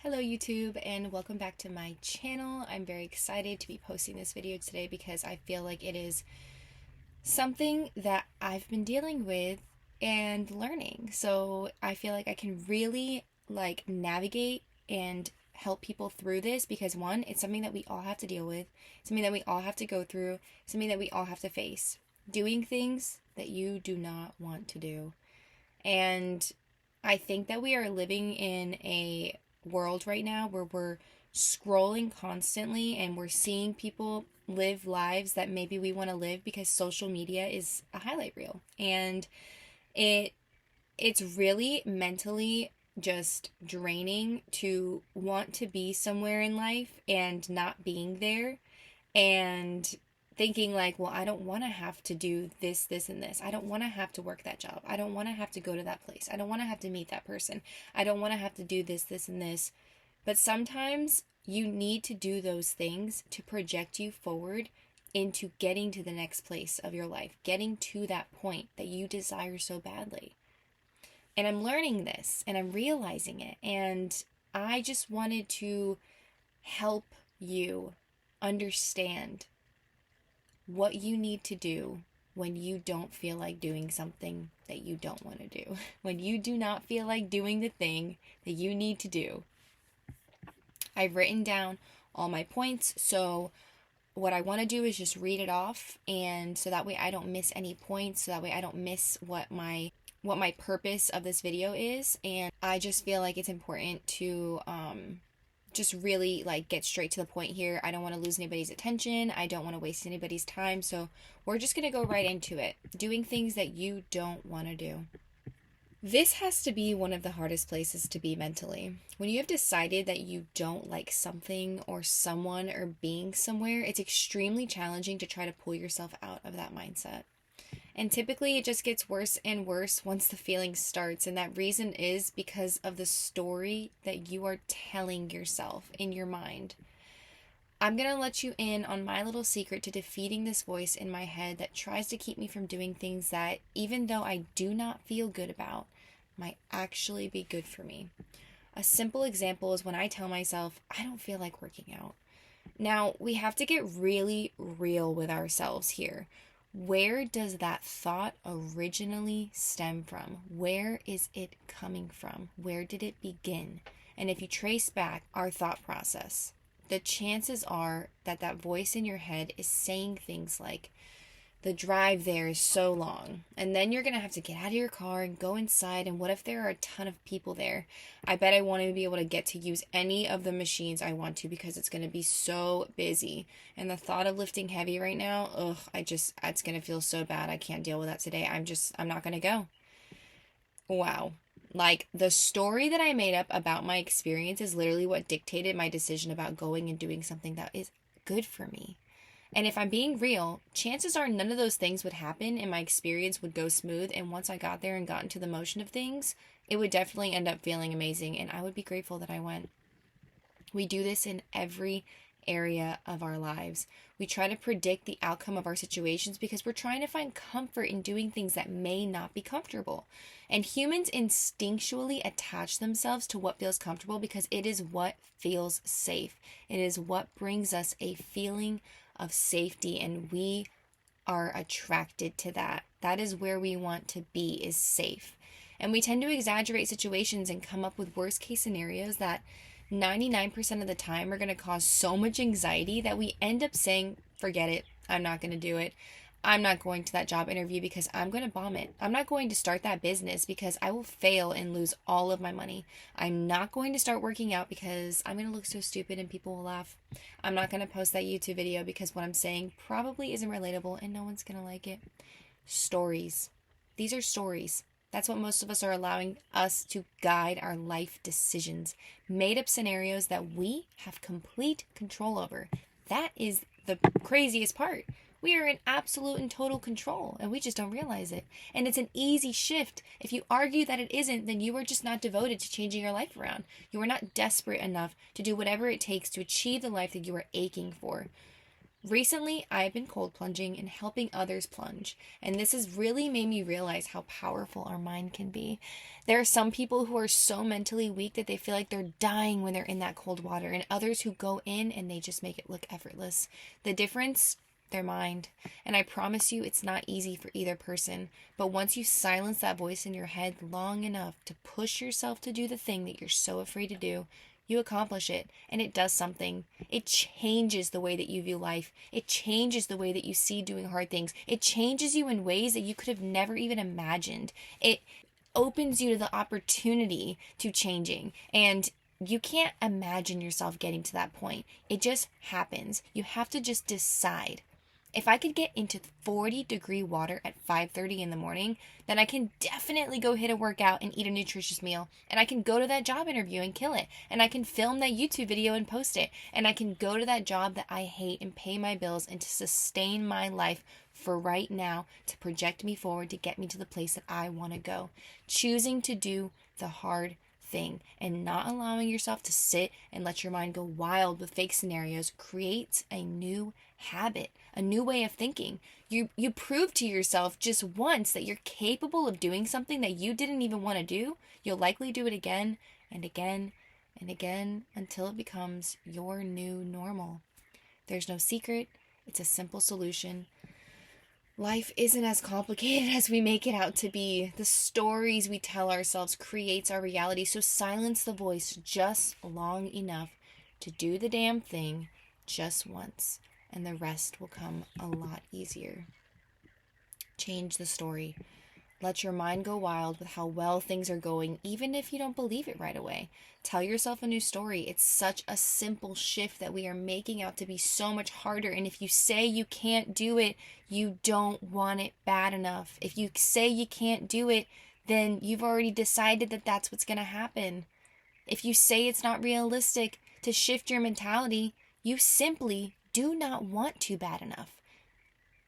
Hello YouTube and welcome back to my channel. I'm very excited to be posting this video today because I feel like it is something that I've been dealing with and learning. So I feel like I can really navigate and help people through this because one, it's something that we all have to deal with, something that we all have to go through, something that we all have to face. Doing things that you do not want to do. And I think that we are living in a world right now where we're scrolling constantly and we're seeing people live lives that maybe we want to live because social media is a highlight reel. And it's really mentally just draining to want to be somewhere in life and not being there and thinking like, well, I don't want to have to do this, this, and this. I don't want to have to work that job. I don't want to have to go to that place. I don't want to have to meet that person. I don't want to have to do this, this, and this. But sometimes you need to do those things to project you forward into getting to the next place of your life, getting to that point that you desire so badly. And I'm learning this and I'm realizing it. And I just wanted to help you understand what you need to do when you don't feel like doing something that you don't want to do. When you do not feel like doing the thing that you need to do. I've written down all my points, so what I want to do is just read it off, and so that way I don't miss any points, so that way I don't miss what my purpose of this video is. And I just feel like it's important to just really get straight to the point here. I don't want to lose anybody's attention. I don't want to waste anybody's time. So we're just going to go right into it. Doing things that you don't want to do. This has to be one of the hardest places to be mentally. When you have decided that you don't like something or someone or being somewhere, it's extremely challenging to try to pull yourself out of that mindset. And typically it just gets worse and worse once the feeling starts. And that reason is because of the story that you are telling yourself in your mind. I'm going to let you in on my little secret to defeating this voice in my head that tries to keep me from doing things that, even though I do not feel good about, might actually be good for me. A simple example is when I tell myself, I don't feel like working out. Now, we have to get really real with ourselves here. Where does that thought originally stem from? Where is it coming from? Where did it begin? And if you trace back our thought process, the chances are that that voice in your head is saying things like, the drive there is so long, and then you're going to have to get out of your car and go inside, and what if there are a ton of people there? I bet I won't even be able to get to use any of the machines I want to because it's going to be so busy. And the thought of lifting heavy right now, it's going to feel so bad. I can't deal with that today. I'm not going to go. Wow. The story that I made up about my experience is literally what dictated my decision about going and doing something that is good for me. And if I'm being real, chances are none of those things would happen and my experience would go smooth. And once I got there and got into the motion of things, it would definitely end up feeling amazing. And I would be grateful that I went. We do this in every area of our lives. We try to predict the outcome of our situations because we're trying to find comfort in doing things that may not be comfortable. And humans instinctually attach themselves to what feels comfortable because it is what feels safe. It is what brings us a feeling of safety, and we are attracted to that. That is where we want to be, is safe. And we tend to exaggerate situations and come up with worst case scenarios that 99% of the time are going to cause so much anxiety that we end up saying, forget it, I'm not going to do it. I'm not going to that job interview because I'm going to bomb it. I'm not going to start that business because I will fail and lose all of my money. I'm not going to start working out because I'm going to look so stupid and people will laugh. I'm not going to post that YouTube video because what I'm saying probably isn't relatable and no one's going to like it. Stories. These are stories. That's what most of us are allowing us to guide our life decisions. Made up scenarios that we have complete control over. That is the craziest part. We are in absolute and total control, and we just don't realize it. And it's an easy shift. If you argue that it isn't, then you are just not devoted to changing your life around. You are not desperate enough to do whatever it takes to achieve the life that you are aching for. Recently, I've been cold plunging and helping others plunge, and this has really made me realize how powerful our mind can be. There are some people who are so mentally weak that they feel like they're dying when they're in that cold water, and others who go in and they just make it look effortless. The difference, their mind. And I promise you, it's not easy for either person. But once you silence that voice in your head long enough to push yourself to do the thing that you're so afraid to do, you accomplish it, and it does something. It changes the way that you view life. It changes the way that you see doing hard things. It changes you in ways that you could have never even imagined. It opens you to the opportunity to changing, and you can't imagine yourself getting to that point. It just happens. You have to just decide. If I could get into 40-degree water at 5:30 in the morning, then I can definitely go hit a workout and eat a nutritious meal. And I can go to that job interview and kill it. And I can film that YouTube video and post it. And I can go to that job that I hate and pay my bills and to sustain my life for right now, to project me forward, to get me to the place that I want to go. Choosing to do the hard thing and not allowing yourself to sit and let your mind go wild with fake scenarios creates a new habit, a new way of thinking. You prove to yourself just once that you're capable of doing something that you didn't even want to do. You'll likely do it again and again and again until it becomes your new normal. There's no secret. It's a simple solution. Life isn't as complicated as we make it out to be. The stories we tell ourselves creates our reality. So silence the voice just long enough to do the damn thing just once, and the rest will come a lot easier. Change the story. Let your mind go wild with how well things are going, even if you don't believe it right away. Tell yourself a new story. It's such a simple shift that we are making out to be so much harder. And if you say you can't do it, you don't want it bad enough. If you say you can't do it, then you've already decided that that's what's going to happen. If you say it's not realistic to shift your mentality, you simply do not want to bad enough.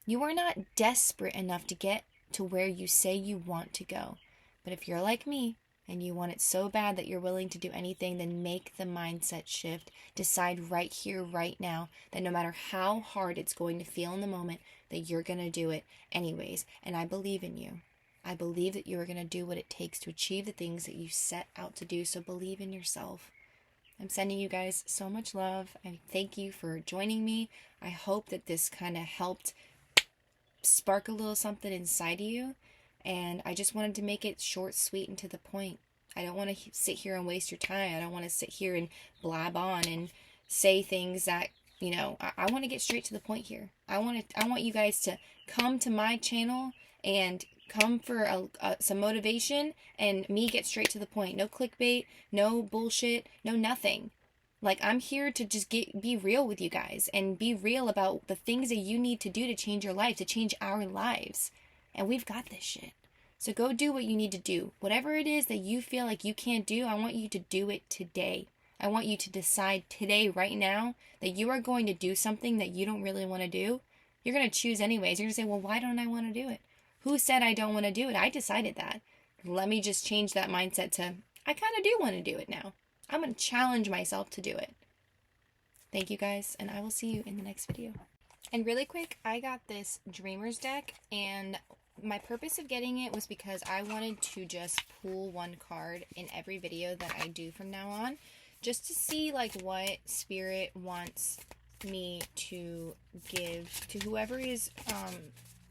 You are not desperate enough to get to where you say you want to go. But if you're like me and you want it so bad that you're willing to do anything, then make the mindset shift. Decide right here, right now, that no matter how hard it's going to feel in the moment, that you're going to do it anyways. And I believe in you. I believe that you are going to do what it takes to achieve the things that you set out to do. So believe in yourself. I'm sending you guys so much love. I thank you for joining me. I hope that this kind of helped spark a little something inside of you, and I just wanted to make it short, sweet, and to the point. I don't want to sit here and waste your time. I don't want to sit here and blab on and say things that, I want to get straight to the point here. I want you guys to come to my channel and come for some motivation, and me get straight to the point. No clickbait, no bullshit, no nothing. Like, I'm here to just be real with you guys and be real about the things that you need to do to change your life, to change our lives. And we've got this shit. So go do what you need to do. Whatever it is that you feel like you can't do, I want you to do it today. I want you to decide today, right now, that you are going to do something that you don't really want to do. You're going to choose anyways. You're going to say, well, why don't I want to do it? Who said I don't want to do it? I decided that. Let me just change that mindset to, I kind of do want to do it now. I'm going to challenge myself to do it. Thank you guys, and I will see you in the next video. And really quick, I got this Dreamers deck, and my purpose of getting it was because I wanted to just pull one card in every video that I do from now on, just to see like what Spirit wants me to give to whoever is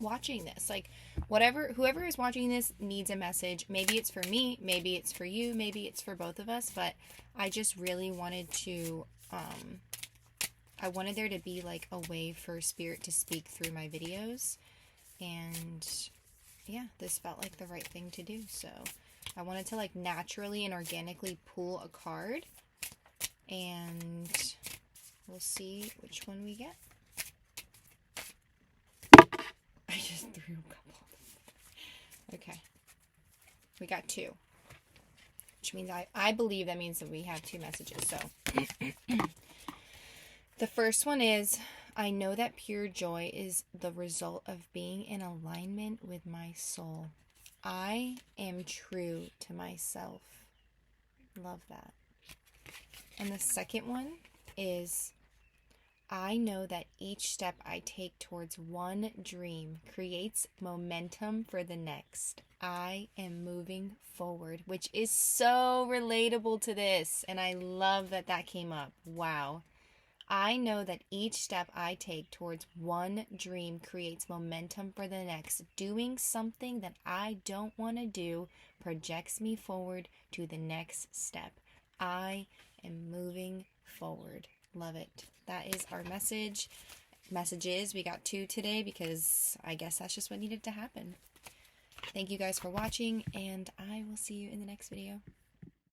watching this. Like, whoever is watching this needs a message. Maybe it's for me, maybe it's for you, maybe it's for both of us, but I just really wanted to I wanted there to be like a way for Spirit to speak through my videos, and yeah, this felt like the right thing to do. So I wanted to like naturally and organically pull a card, and we'll see which one we get. I just threw a couple. Okay. We got two. Which means I believe that means that we have two messages. So the first one is, I know that pure joy is the result of being in alignment with my soul. I am true to myself. Love that. And the second one is, I know that each step I take towards one dream creates momentum for the next. I am moving forward, which is so relatable to this. And I love that that came up. Wow. I know that each step I take towards one dream creates momentum for the next. Doing something that I don't want to do projects me forward to the next step. I am moving forward. Love it. That is our messages. We got 2 today because I guess that's just what needed to happen. Thank you guys for watching, and I will see you in the next video.